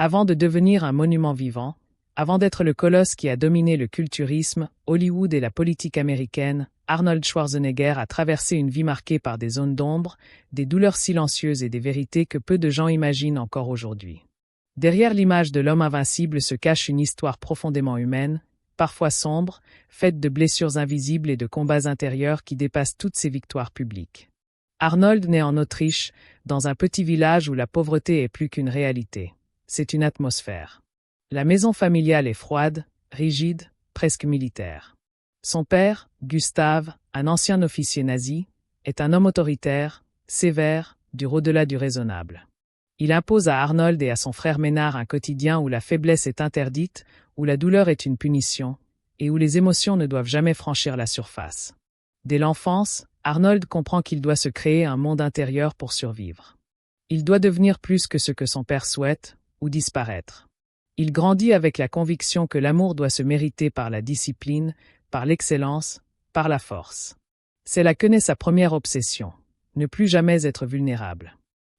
Avant de devenir un monument vivant, avant d'être le colosse qui a dominé le culturisme, Hollywood et la politique américaine, Arnold Schwarzenegger a traversé une vie marquée par des zones d'ombre, des douleurs silencieuses et des vérités que peu de gens imaginent encore aujourd'hui. Derrière l'image de l'homme invincible se cache une histoire profondément humaine, parfois sombre, faite de blessures invisibles et de combats intérieurs qui dépassent toutes ses victoires publiques. Arnold naît en Autriche, dans un petit village où la pauvreté est plus qu'une réalité. C'est une atmosphère. La maison familiale est froide, rigide, presque militaire. Son père, Gustav, un ancien officier nazi, est un homme autoritaire, sévère, dur au-delà du raisonnable. Il impose à Arnold et à son frère Ménard un quotidien où la faiblesse est interdite, où la douleur est une punition, et où les émotions ne doivent jamais franchir la surface. Dès l'enfance, Arnold comprend qu'il doit se créer un monde intérieur pour survivre. Il doit devenir plus que ce que son père souhaite, ou disparaître. Il grandit avec la conviction que l'amour doit se mériter par la discipline, par l'excellence, par la force. C'est là que naît sa première obsession, ne plus jamais être vulnérable.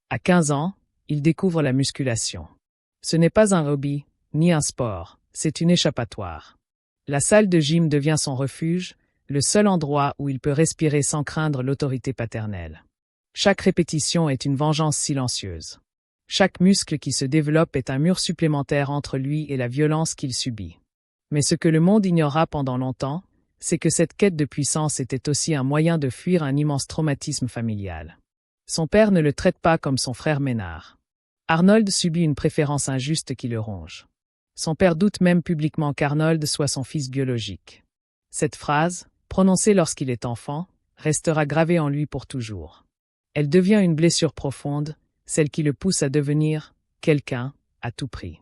À 15 ans, il découvre la musculation. Ce n'est pas un hobby, ni un sport, c'est une échappatoire. La salle de gym devient son refuge, le seul endroit où il peut respirer sans craindre l'autorité paternelle. Chaque répétition est une vengeance silencieuse. Chaque muscle qui se développe est un mur supplémentaire entre lui et la violence qu'il subit. Mais ce que le monde ignora pendant longtemps, c'est que cette quête de puissance était aussi un moyen de fuir un immense traumatisme familial. Son père ne le traite pas comme son frère Ménard. Arnold subit une préférence injuste qui le ronge. Son père doute même publiquement qu'Arnold soit son fils biologique. Cette phrase, prononcée lorsqu'il est enfant, restera gravée en lui pour toujours. Elle devient une blessure profonde, celle qui le pousse à devenir quelqu'un à tout prix.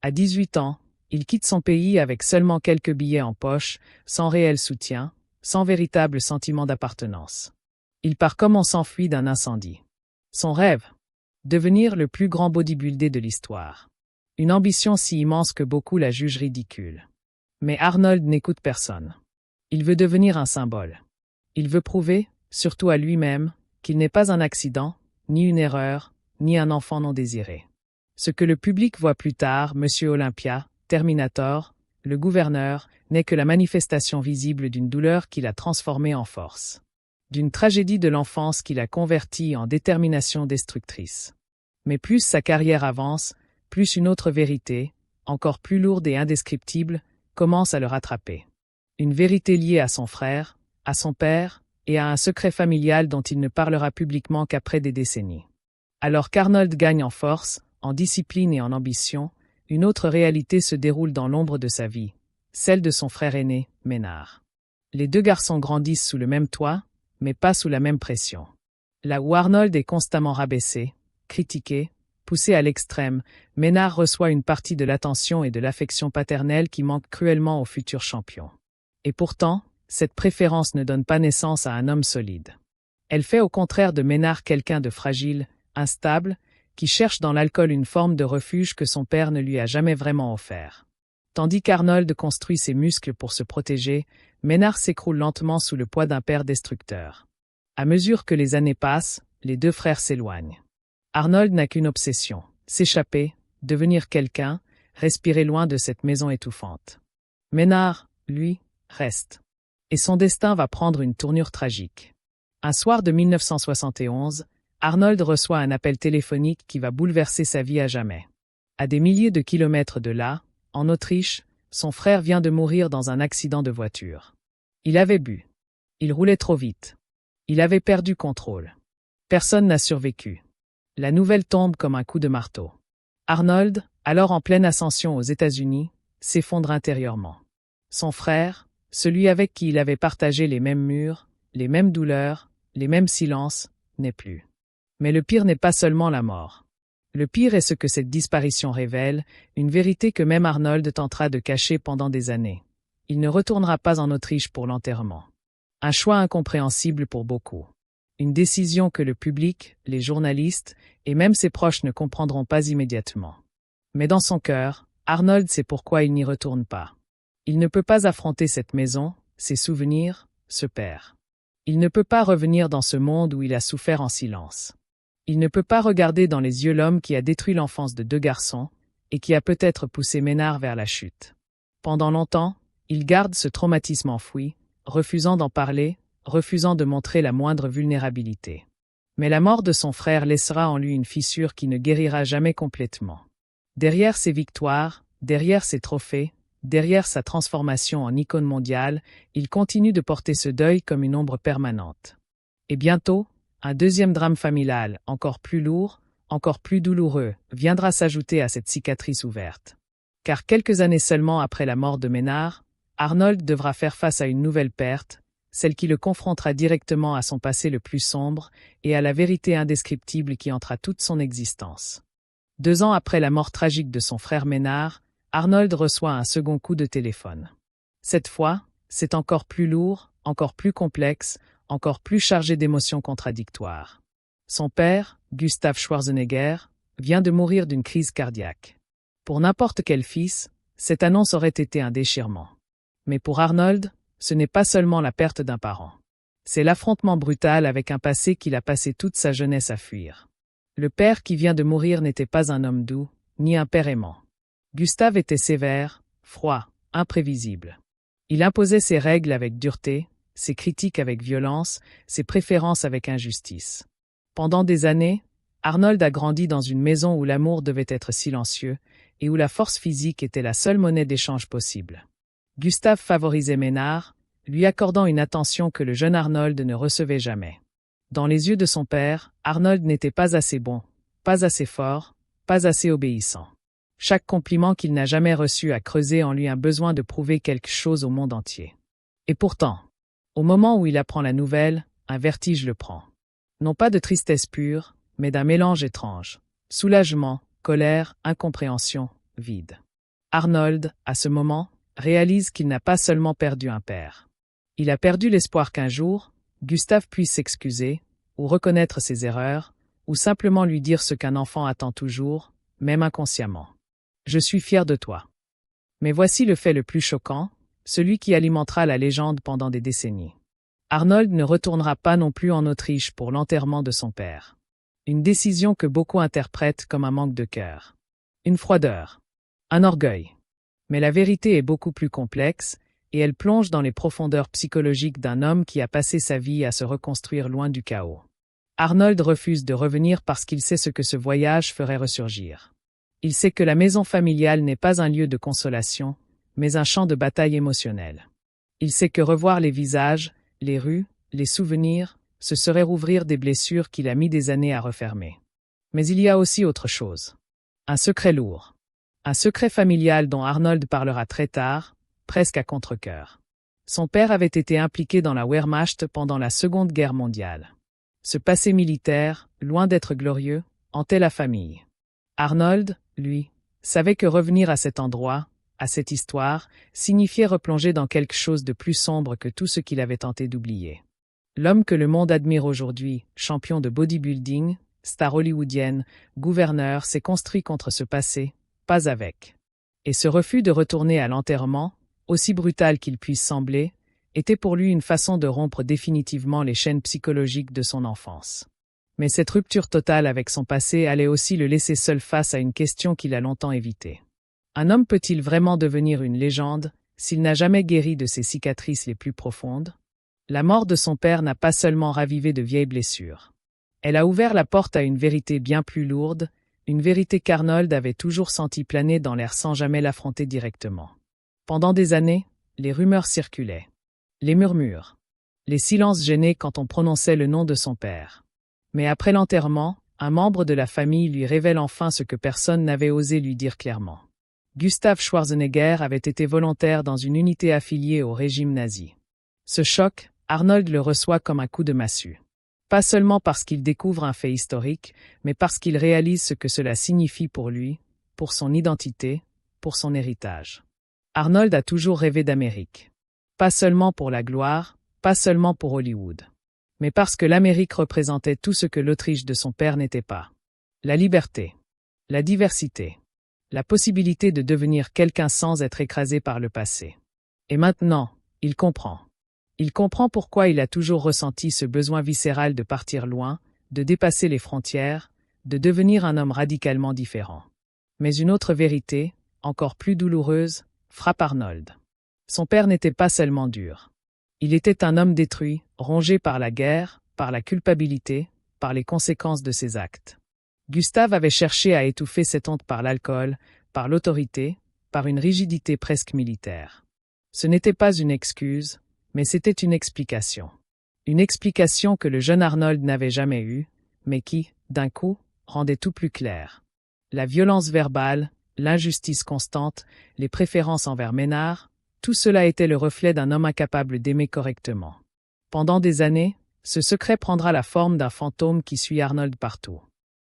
À 18 ans, il quitte son pays avec seulement quelques billets en poche, sans réel soutien, sans véritable sentiment d'appartenance. Il part comme on s'enfuit d'un incendie. Son rêve? Devenir le plus grand bodybuilder de l'histoire. Une ambition si immense que beaucoup la jugent ridicule. Mais Arnold n'écoute personne. Il veut devenir un symbole. Il veut prouver, surtout à lui-même, qu'il n'est pas un accident, ni une erreur, ni un enfant non désiré. Ce que le public voit plus tard, Monsieur Olympia, Terminator, le gouverneur, n'est que la manifestation visible d'une douleur qui l'a transformé en force. D'une tragédie de l'enfance qui l'a converti en détermination destructrice. Mais plus sa carrière avance, plus une autre vérité, encore plus lourde et indescriptible, commence à le rattraper. Une vérité liée à son frère, à son père, et à un secret familial dont il ne parlera publiquement qu'après des décennies. Alors qu'Arnold gagne en force, en discipline et en ambition, une autre réalité se déroule dans l'ombre de sa vie, celle de son frère aîné, Ménard. Les deux garçons grandissent sous le même toit, mais pas sous la même pression. Là où Arnold est constamment rabaissé, critiqué, poussé à l'extrême, Ménard reçoit une partie de l'attention et de l'affection paternelle qui manque cruellement au futur champion. Et pourtant, cette préférence ne donne pas naissance à un homme solide. Elle fait au contraire de Ménard quelqu'un de fragile, instable, qui cherche dans l'alcool une forme de refuge que son père ne lui a jamais vraiment offert. Tandis qu'Arnold construit ses muscles pour se protéger, Ménard s'écroule lentement sous le poids d'un père destructeur. À mesure que les années passent, les deux frères s'éloignent. Arnold n'a qu'une obsession, s'échapper, devenir quelqu'un, respirer loin de cette maison étouffante. Ménard, lui, reste. Et son destin va prendre une tournure tragique. Un soir de 1971, Arnold reçoit un appel téléphonique qui va bouleverser sa vie à jamais. À des milliers de kilomètres de là, en Autriche, son frère vient de mourir dans un accident de voiture. Il avait bu. Il roulait trop vite. Il avait perdu contrôle. Personne n'a survécu. La nouvelle tombe comme un coup de marteau. Arnold, alors en pleine ascension aux États-Unis, s'effondre intérieurement. Son frère, celui avec qui il avait partagé les mêmes murs, les mêmes douleurs, les mêmes silences, n'est plus. Mais le pire n'est pas seulement la mort. Le pire est ce que cette disparition révèle, une vérité que même Arnold tentera de cacher pendant des années. Il ne retournera pas en Autriche pour l'enterrement. Un choix incompréhensible pour beaucoup. Une décision que le public, les journalistes et même ses proches ne comprendront pas immédiatement. Mais dans son cœur, Arnold sait pourquoi il n'y retourne pas. Il ne peut pas affronter cette maison, ses souvenirs, ce père. Il ne peut pas revenir dans ce monde où il a souffert en silence. Il ne peut pas regarder dans les yeux l'homme qui a détruit l'enfance de deux garçons, et qui a peut-être poussé Ménard vers la chute. Pendant longtemps, il garde ce traumatisme enfoui, refusant d'en parler, refusant de montrer la moindre vulnérabilité. Mais la mort de son frère laissera en lui une fissure qui ne guérira jamais complètement. Derrière ses victoires, derrière ses trophées, derrière sa transformation en icône mondiale, il continue de porter ce deuil comme une ombre permanente. Et bientôt, un deuxième drame familial, encore plus lourd, encore plus douloureux, viendra s'ajouter à cette cicatrice ouverte. Car quelques années seulement après la mort de Ménard, Arnold devra faire face à une nouvelle perte, celle qui le confrontera directement à son passé le plus sombre et à la vérité indescriptible qui hantera toute son existence. 2 ans après la mort tragique de son frère Ménard, Arnold reçoit un second coup de téléphone. Cette fois, c'est encore plus lourd, encore plus complexe, encore plus chargé d'émotions contradictoires. Son père, Gustav Schwarzenegger, vient de mourir d'une crise cardiaque. Pour n'importe quel fils, cette annonce aurait été un déchirement. Mais pour Arnold, ce n'est pas seulement la perte d'un parent. C'est l'affrontement brutal avec un passé qu'il a passé toute sa jeunesse à fuir. Le père qui vient de mourir n'était pas un homme doux, ni un père aimant. Gustave était sévère, froid, imprévisible. Il imposait ses règles avec dureté, ses critiques avec violence, ses préférences avec injustice. Pendant des années, Arnold a grandi dans une maison où l'amour devait être silencieux et où la force physique était la seule monnaie d'échange possible. Gustave favorisait Ménard, lui accordant une attention que le jeune Arnold ne recevait jamais. Dans les yeux de son père, Arnold n'était pas assez bon, pas assez fort, pas assez obéissant. Chaque compliment qu'il n'a jamais reçu a creusé en lui un besoin de prouver quelque chose au monde entier. Et pourtant, au moment où il apprend la nouvelle, un vertige le prend. Non pas de tristesse pure, mais d'un mélange étrange. Soulagement, colère, incompréhension, vide. Arnold, à ce moment, réalise qu'il n'a pas seulement perdu un père. Il a perdu l'espoir qu'un jour, Gustave puisse s'excuser, ou reconnaître ses erreurs, ou simplement lui dire ce qu'un enfant attend toujours, même inconsciemment. Je suis fier de toi. Mais voici le fait le plus choquant, celui qui alimentera la légende pendant des décennies. Arnold ne retournera pas non plus en Autriche pour l'enterrement de son père. Une décision que beaucoup interprètent comme un manque de cœur. Une froideur. Un orgueil. Mais la vérité est beaucoup plus complexe, et elle plonge dans les profondeurs psychologiques d'un homme qui a passé sa vie à se reconstruire loin du chaos. Arnold refuse de revenir parce qu'il sait ce que ce voyage ferait ressurgir. Il sait que la maison familiale n'est pas un lieu de consolation, mais un champ de bataille émotionnelle. Il sait que revoir les visages, les rues, les souvenirs, ce serait rouvrir des blessures qu'il a mis des années à refermer. Mais il y a aussi autre chose. Un secret lourd. Un secret familial dont Arnold parlera très tard, presque à contre-cœur. Son père avait été impliqué dans la Wehrmacht pendant la Seconde Guerre mondiale. Ce passé militaire, loin d'être glorieux, hantait la famille. Arnold, lui, savait que revenir à cet endroit, à cette histoire, signifiait replonger dans quelque chose de plus sombre que tout ce qu'il avait tenté d'oublier. L'homme que le monde admire aujourd'hui, champion de bodybuilding, star hollywoodienne, gouverneur, s'est construit contre ce passé, pas avec. Et ce refus de retourner à l'enterrement, aussi brutal qu'il puisse sembler, était pour lui une façon de rompre définitivement les chaînes psychologiques de son enfance. Mais cette rupture totale avec son passé allait aussi le laisser seul face à une question qu'il a longtemps évitée. Un homme peut-il vraiment devenir une légende s'il n'a jamais guéri de ses cicatrices les plus profondes? La mort de son père n'a pas seulement ravivé de vieilles blessures. Elle a ouvert la porte à une vérité bien plus lourde, une vérité qu'Arnold avait toujours senti planer dans l'air sans jamais l'affronter directement. Pendant des années, les rumeurs circulaient. Les murmures. Les silences gênés quand on prononçait le nom de son père. Mais après l'enterrement, un membre de la famille lui révèle enfin ce que personne n'avait osé lui dire clairement. Gustav Schwarzenegger avait été volontaire dans une unité affiliée au régime nazi. Ce choc, Arnold le reçoit comme un coup de massue. Pas seulement parce qu'il découvre un fait historique, mais parce qu'il réalise ce que cela signifie pour lui, pour son identité, pour son héritage. Arnold a toujours rêvé d'Amérique. Pas seulement pour la gloire, pas seulement pour Hollywood. Mais parce que l'Amérique représentait tout ce que l'Autriche de son père n'était pas. La liberté. La diversité. La possibilité de devenir quelqu'un sans être écrasé par le passé. Et maintenant, il comprend. Il comprend pourquoi il a toujours ressenti ce besoin viscéral de partir loin, de dépasser les frontières, de devenir un homme radicalement différent. Mais une autre vérité, encore plus douloureuse, frappe Arnold. Son père n'était pas seulement dur. Il était un homme détruit, rongé par la guerre, par la culpabilité, par les conséquences de ses actes. Gustave avait cherché à étouffer cette honte par l'alcool, par l'autorité, par une rigidité presque militaire. Ce n'était pas une excuse, mais c'était une explication. Une explication que le jeune Arnold n'avait jamais eue, mais qui, d'un coup, rendait tout plus clair. La violence verbale, l'injustice constante, les préférences envers Ménard, tout cela était le reflet d'un homme incapable d'aimer correctement. Pendant des années, ce secret prendra la forme d'un fantôme qui suit Arnold partout.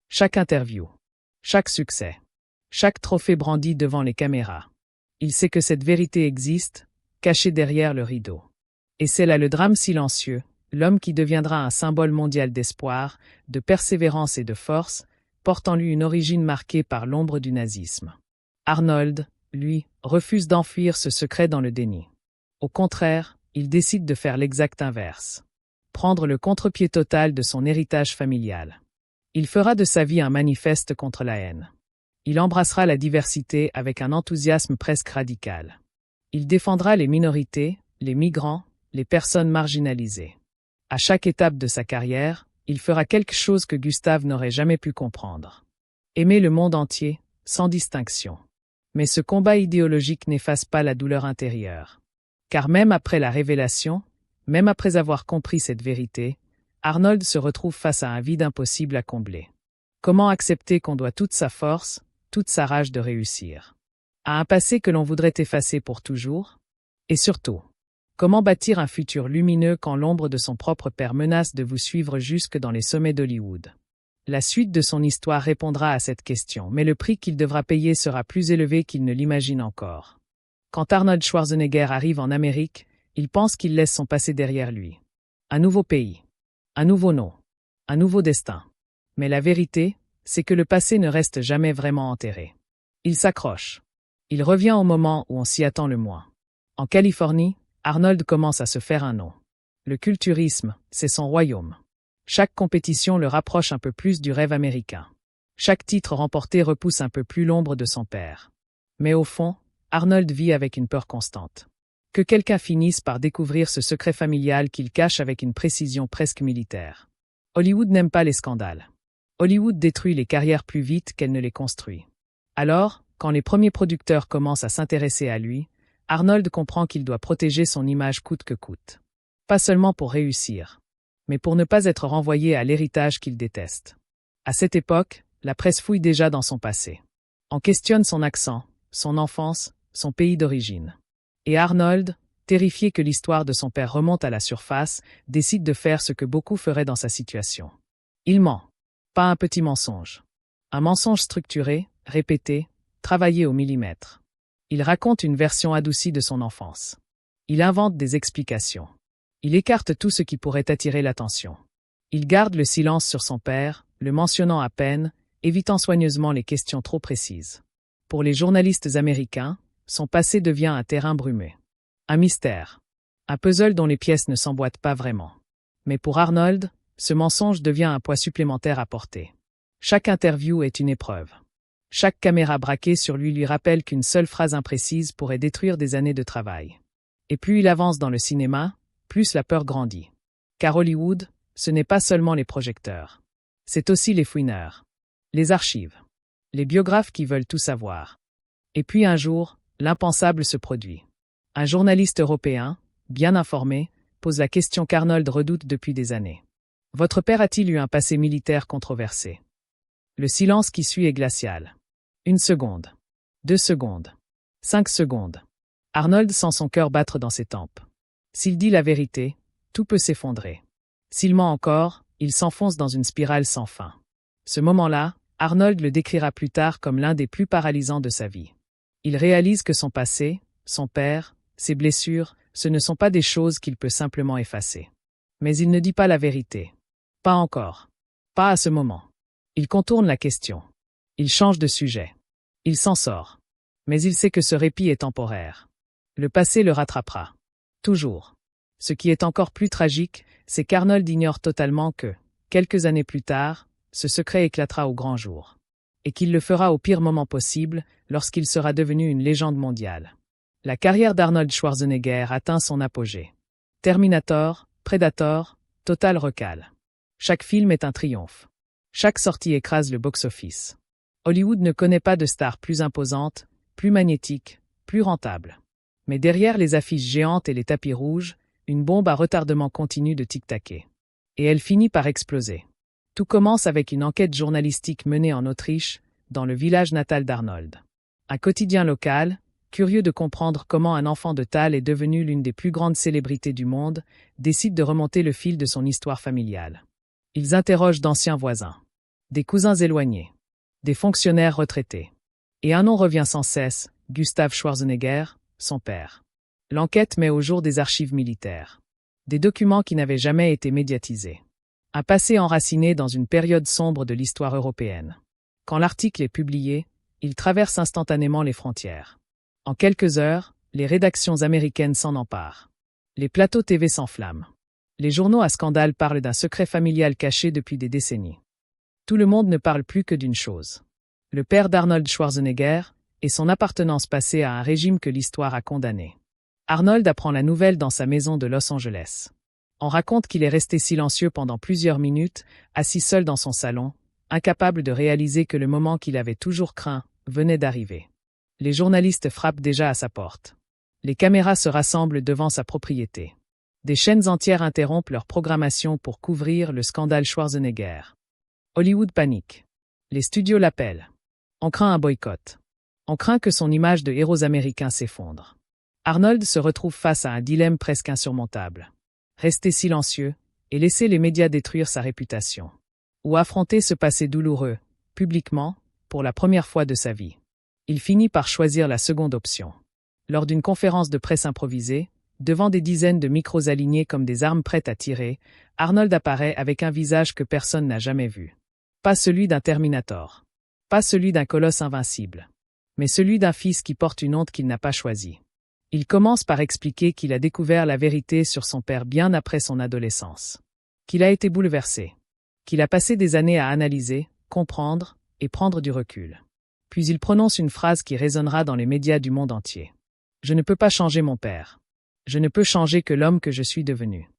Chaque interview, chaque succès, chaque trophée brandi devant les caméras. Il sait que cette vérité existe, cachée derrière le rideau. Et c'est là le drame silencieux, l'homme qui deviendra un symbole mondial d'espoir, de persévérance et de force, porte en lui une origine marquée par l'ombre du nazisme. Arnold, lui, refuse d'enfuir ce secret dans le déni. Au contraire, il décide de faire l'exact inverse. Prendre le contre-pied total de son héritage familial. Il fera de sa vie un manifeste contre la haine. Il embrassera la diversité avec un enthousiasme presque radical. Il défendra les minorités, les migrants, les personnes marginalisées. À chaque étape de sa carrière, il fera quelque chose que Gustave n'aurait jamais pu comprendre. Aimer le monde entier, sans distinction. Mais ce combat idéologique n'efface pas la douleur intérieure. Car même après la révélation, même après avoir compris cette vérité, Arnold se retrouve face à un vide impossible à combler. Comment accepter qu'on doit toute sa force, toute sa rage de réussir, à un passé que l'on voudrait effacer pour toujours? Et surtout, comment bâtir un futur lumineux quand l'ombre de son propre père menace de vous suivre jusque dans les sommets d'Hollywood? La suite de son histoire répondra à cette question, mais le prix qu'il devra payer sera plus élevé qu'il ne l'imagine encore. Quand Arnold Schwarzenegger arrive en Amérique, il pense qu'il laisse son passé derrière lui. Un nouveau pays. Un nouveau nom. Un nouveau destin. Mais la vérité, c'est que le passé ne reste jamais vraiment enterré. Il s'accroche. Il revient au moment où on s'y attend le moins. En Californie, Arnold commence à se faire un nom. Le culturisme, c'est son royaume. Chaque compétition le rapproche un peu plus du rêve américain. Chaque titre remporté repousse un peu plus l'ombre de son père. Mais au fond, Arnold vit avec une peur constante. Que quelqu'un finisse par découvrir ce secret familial qu'il cache avec une précision presque militaire. Hollywood n'aime pas les scandales. Hollywood détruit les carrières plus vite qu'elle ne les construit. Alors, quand les premiers producteurs commencent à s'intéresser à lui, Arnold comprend qu'il doit protéger son image coûte que coûte. Pas seulement pour réussir, mais pour ne pas être renvoyé à l'héritage qu'il déteste. À cette époque, la presse fouille déjà dans son passé. On questionne son accent, son enfance, son pays d'origine. Et Arnold, terrifié que l'histoire de son père remonte à la surface, décide de faire ce que beaucoup feraient dans sa situation. Il ment. Pas un petit mensonge. Un mensonge structuré, répété, travaillé au millimètre. Il raconte une version adoucie de son enfance. Il invente des explications. Il écarte tout ce qui pourrait attirer l'attention. Il garde le silence sur son père, le mentionnant à peine, évitant soigneusement les questions trop précises. Pour les journalistes américains, son passé devient un terrain brumé. Un mystère. Un puzzle dont les pièces ne s'emboîtent pas vraiment. Mais pour Arnold, ce mensonge devient un poids supplémentaire à porter. Chaque interview est une épreuve. Chaque caméra braquée sur lui rappelle qu'une seule phrase imprécise pourrait détruire des années de travail. Et plus il avance dans le cinéma, plus la peur grandit. Car Hollywood, ce n'est pas seulement les projecteurs. C'est aussi les fouineurs. Les archives. Les biographes qui veulent tout savoir. Et puis un jour, l'impensable se produit. Un journaliste européen, bien informé, pose la question qu'Arnold redoute depuis des années. Votre père a-t-il eu un passé militaire controversé? Le silence qui suit est glacial. 1 seconde. 2 secondes. 5 secondes. Arnold sent son cœur battre dans ses tempes. S'il dit la vérité, tout peut s'effondrer. S'il ment encore, il s'enfonce dans une spirale sans fin. Ce moment-là, Arnold le décrira plus tard comme l'un des plus paralysants de sa vie. Il réalise que son passé, son père, ses blessures, ce ne sont pas des choses qu'il peut simplement effacer. Mais il ne dit pas la vérité. Pas encore. Pas à ce moment. Il contourne la question. Il change de sujet. Il s'en sort. Mais il sait que ce répit est temporaire. Le passé le rattrapera. Toujours. Ce qui est encore plus tragique, c'est qu'Arnold ignore totalement que, quelques années plus tard, ce secret éclatera au grand jour. et qu'il le fera au pire moment possible, lorsqu'il sera devenu une légende mondiale. La carrière d'Arnold Schwarzenegger atteint son apogée. Terminator, Predator, Total Recall. Chaque film est un triomphe. Chaque sortie écrase le box-office. Hollywood ne connaît pas de star plus imposante, plus magnétique, plus rentable. Mais derrière les affiches géantes et les tapis rouges, une bombe à retardement continue de tic-taquer. Et elle finit par exploser. Tout commence avec une enquête journalistique menée en Autriche, dans le village natal d'Arnold. Un quotidien local, curieux de comprendre comment un enfant de Thal est devenu l'une des plus grandes célébrités du monde, décide de remonter le fil de son histoire familiale. Ils interrogent d'anciens voisins, des cousins éloignés, des fonctionnaires retraités. Et un nom revient sans cesse, Gustav Schwarzenegger, son père. L'enquête met au jour des archives militaires. Des documents qui n'avaient jamais été médiatisés. Un passé enraciné dans une période sombre de l'histoire européenne. Quand l'article est publié, il traverse instantanément les frontières. En quelques heures, les rédactions américaines s'en emparent. Les plateaux TV s'enflamment. Les journaux à scandale parlent d'un secret familial caché depuis des décennies. Tout le monde ne parle plus que d'une chose. Le père d'Arnold Schwarzenegger et son appartenance passée à un régime que l'histoire a condamné. Arnold apprend la nouvelle dans sa maison de Los Angeles. On raconte qu'il est resté silencieux pendant plusieurs minutes, assis seul dans son salon, incapable de réaliser que le moment qu'il avait toujours craint venait d'arriver. Les journalistes frappent déjà à sa porte. Les caméras se rassemblent devant sa propriété. Des chaînes entières interrompent leur programmation pour couvrir le scandale Schwarzenegger. Hollywood panique. Les studios l'appellent. On craint un boycott. On craint que son image de héros américain s'effondre. Arnold se retrouve face à un dilemme presque insurmontable. Rester silencieux et laisser les médias détruire sa réputation. Ou affronter ce passé douloureux, publiquement, pour la première fois de sa vie. Il finit par choisir la seconde option. Lors d'une conférence de presse improvisée, devant des dizaines de micros alignés comme des armes prêtes à tirer, Arnold apparaît avec un visage que personne n'a jamais vu. Pas celui d'un Terminator. Pas celui d'un colosse invincible. Mais celui d'un fils qui porte une honte qu'il n'a pas choisie. Il commence par expliquer qu'il a découvert la vérité sur son père bien après son adolescence. Qu'il a été bouleversé. Qu'il a passé des années à analyser, comprendre et prendre du recul. Puis il prononce une phrase qui résonnera dans les médias du monde entier. Je ne peux pas changer mon père. Je ne peux changer que l'homme que je suis devenu.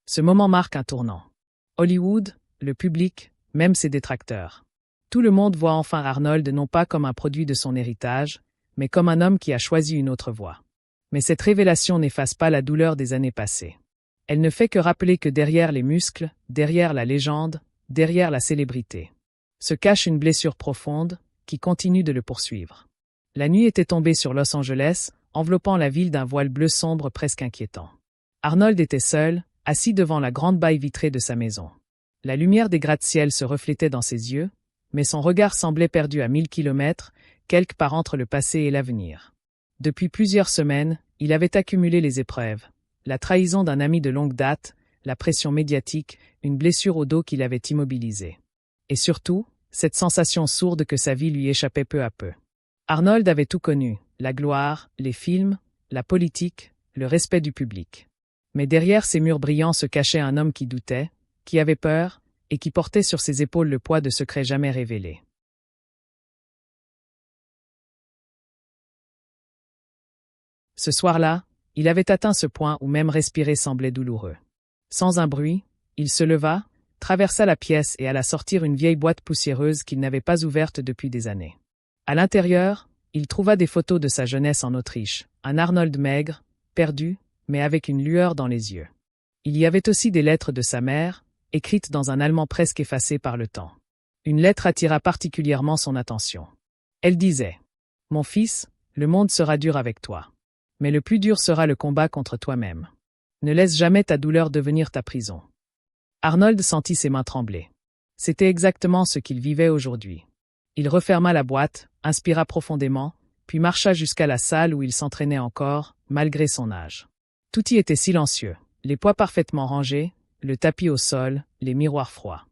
Ce moment marque un tournant. Hollywood, le public, même ses détracteurs. Tout le monde voit enfin Arnold non pas comme un produit de son héritage, mais comme un homme qui a choisi une autre voie. Mais cette révélation n'efface pas la douleur des années passées. Elle ne fait que rappeler que derrière les muscles, derrière la légende, derrière la célébrité, se cache une blessure profonde, qui continue de le poursuivre. La nuit était tombée sur Los Angeles, enveloppant la ville d'un voile bleu sombre presque inquiétant. Arnold était seul, assis devant la grande baille vitrée de sa maison. La lumière des gratte-ciel se reflétait dans ses yeux, mais son regard semblait perdu à 1000 kilomètres, quelque part entre le passé et l'avenir. Depuis plusieurs semaines, il avait accumulé les épreuves, la trahison d'un ami de longue date, la pression médiatique, une blessure au dos qui l'avait immobilisé. Et surtout, cette sensation sourde que sa vie lui échappait peu à peu. Arnold avait tout connu, la gloire, les films, la politique, le respect du public. Mais derrière ces murs brillants se cachait un homme qui doutait, qui avait peur, et qui portait sur ses épaules le poids de secrets jamais révélés. Ce soir-là, il avait atteint ce point où même respirer semblait douloureux. Sans un bruit, il se leva, traversa la pièce et alla sortir une vieille boîte poussiéreuse qu'il n'avait pas ouverte depuis des années. À l'intérieur, il trouva des photos de sa jeunesse en Autriche, un Arnold maigre, perdu, mais avec une lueur dans les yeux. Il y avait aussi des lettres de sa mère, écrites dans un allemand presque effacé par le temps. Une lettre attira particulièrement son attention. Elle disait « Mon fils, le monde sera dur avec toi. Mais le plus dur sera le combat contre toi-même. Ne laisse jamais ta douleur devenir ta prison. » Arnold sentit ses mains trembler. C'était exactement ce qu'il vivait aujourd'hui. Il referma la boîte, inspira profondément, puis marcha jusqu'à la salle où il s'entraînait encore, malgré son âge. Tout y était silencieux, les poids parfaitement rangés, le tapis au sol, les miroirs froids.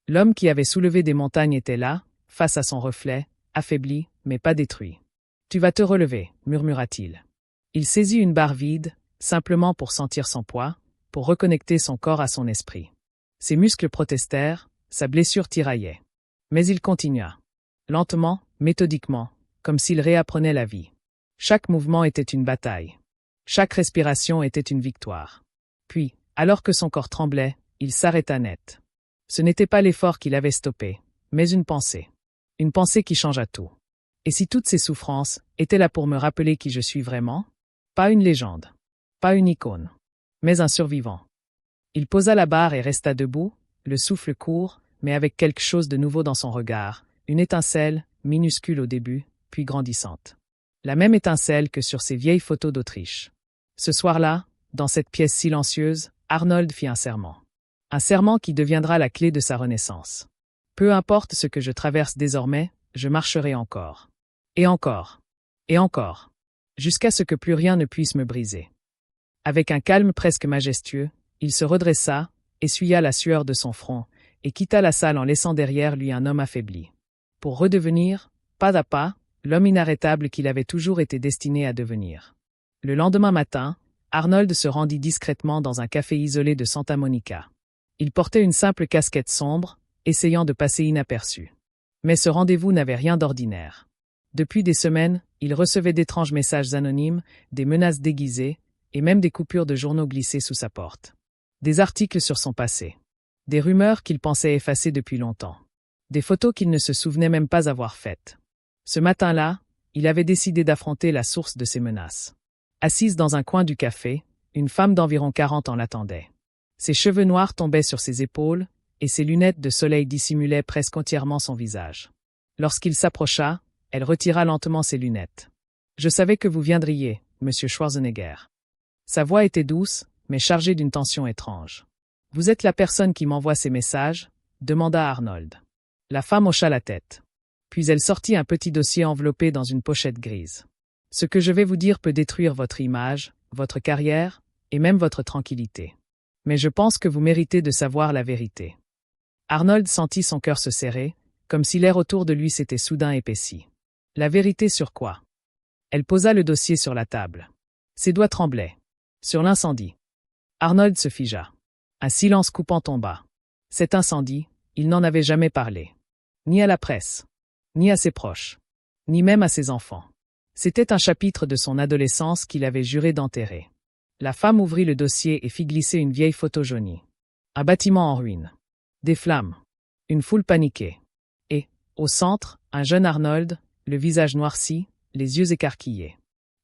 L'homme qui avait soulevé des montagnes était là, face à son reflet, affaibli, mais pas détruit. « Tu vas te relever, murmura-t-il. Il saisit une barre vide, simplement pour sentir son poids, pour reconnecter son corps à son esprit. Ses muscles protestèrent, sa blessure tiraillait. Mais il continua. Lentement, méthodiquement, comme s'il réapprenait la vie. Chaque mouvement était une bataille. Chaque respiration était une victoire. Puis, alors que son corps tremblait, il s'arrêta net. Ce n'était pas l'effort qui l'avait stoppé, mais une pensée. Une pensée qui changea tout. Et si toutes ces souffrances étaient là pour me rappeler qui je suis vraiment? Pas une légende. Pas une icône. Mais un survivant. Il posa la barre et resta debout, le souffle court, mais avec quelque chose de nouveau dans son regard, une étincelle, minuscule au début, puis grandissante. La même étincelle que sur ses vieilles photos d'Autriche. Ce soir-là, dans cette pièce silencieuse, Arnold fit un serment. Un serment qui deviendra la clé de sa renaissance. Peu importe ce que je traverse désormais, je marcherai encore. Et encore. Et encore. Jusqu'à ce que plus rien ne puisse me briser. Avec un calme presque majestueux, il se redressa, essuya la sueur de son front, et quitta la salle en laissant derrière lui un homme affaibli. Pour redevenir, pas à pas, l'homme inarrêtable qu'il avait toujours été destiné à devenir. Le lendemain matin, Arnold se rendit discrètement dans un café isolé de Santa Monica. Il portait une simple casquette sombre, essayant de passer inaperçu. Mais ce rendez-vous n'avait rien d'ordinaire. Depuis des semaines, il recevait d'étranges messages anonymes, des menaces déguisées, et même des coupures de journaux glissées sous sa porte. Des articles sur son passé. Des rumeurs qu'il pensait effacer depuis longtemps. Des photos qu'il ne se souvenait même pas avoir faites. Ce matin-là, il avait décidé d'affronter la source de ces menaces. Assise dans un coin du café, une femme d'environ 40 ans l'attendait. Ses cheveux noirs tombaient sur ses épaules, et ses lunettes de soleil dissimulaient presque entièrement son visage. Lorsqu'il s'approcha, elle retira lentement ses lunettes. « Je savais que vous viendriez, monsieur Schwarzenegger. » Sa voix était douce, mais chargée d'une tension étrange. « Vous êtes la personne qui m'envoie ces messages ?» demanda Arnold. La femme hocha la tête. Puis elle sortit un petit dossier enveloppé dans une pochette grise. « Ce que je vais vous dire peut détruire votre image, votre carrière, et même votre tranquillité. Mais je pense que vous méritez de savoir la vérité. » Arnold sentit son cœur se serrer, comme si l'air autour de lui s'était soudain épaissi. La vérité sur quoi? Elle posa le dossier sur la table. Ses doigts tremblaient. Sur l'incendie. Arnold se figea. Un silence coupant tomba. Cet incendie, il n'en avait jamais parlé. Ni à la presse. Ni à ses proches. Ni même à ses enfants. C'était un chapitre de son adolescence qu'il avait juré d'enterrer. La femme ouvrit le dossier et fit glisser une vieille photo jaunie. Un bâtiment en ruine. Des flammes. Une foule paniquée. Et, au centre, un jeune Arnold, le visage noirci, les yeux écarquillés.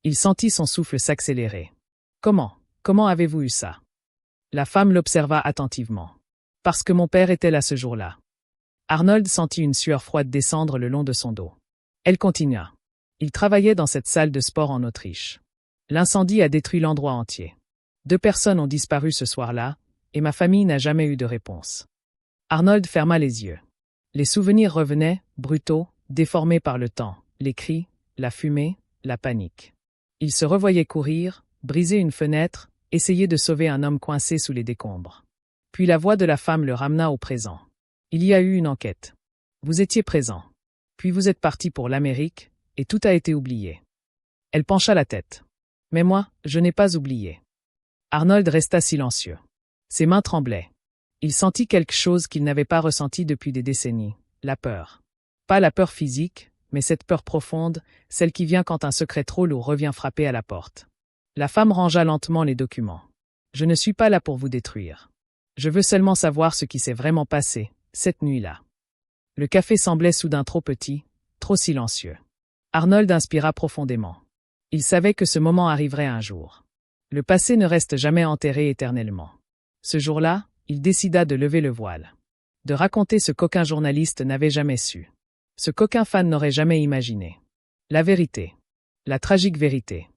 Il sentit son souffle s'accélérer. « Comment avez-vous eu ça ?» La femme l'observa attentivement. « Parce que mon père était là ce jour-là. » Arnold sentit une sueur froide descendre le long de son dos. Elle continua. « Il travaillait dans cette salle de sport en Autriche. L'incendie a détruit l'endroit entier. 2 personnes ont disparu ce soir-là, et ma famille n'a jamais eu de réponse. » Arnold ferma les yeux. Les souvenirs revenaient, brutaux, déformés par le temps, les cris, la fumée, la panique. Il se revoyait courir, briser une fenêtre, essayer de sauver un homme coincé sous les décombres. Puis la voix de la femme le ramena au présent. Il y a eu une enquête. Vous étiez présent. Puis vous êtes parti pour l'Amérique, et tout a été oublié. Elle pencha la tête. Mais moi, je n'ai pas oublié. Arnold resta silencieux. Ses mains tremblaient. Il sentit quelque chose qu'il n'avait pas ressenti depuis des décennies, la peur. Pas la peur physique, mais cette peur profonde, celle qui vient quand un secret trop lourd revient frapper à la porte. La femme rangea lentement les documents. « Je ne suis pas là pour vous détruire. Je veux seulement savoir ce qui s'est vraiment passé, cette nuit-là. » Le café semblait soudain trop petit, trop silencieux. Arnold inspira profondément. Il savait que ce moment arriverait un jour. Le passé ne reste jamais enterré éternellement. Ce jour-là, il décida de lever le voile. De raconter ce qu'aucun journaliste n'avait jamais su. Ce qu'aucun fan n'aurait jamais imaginé. La vérité. La tragique vérité.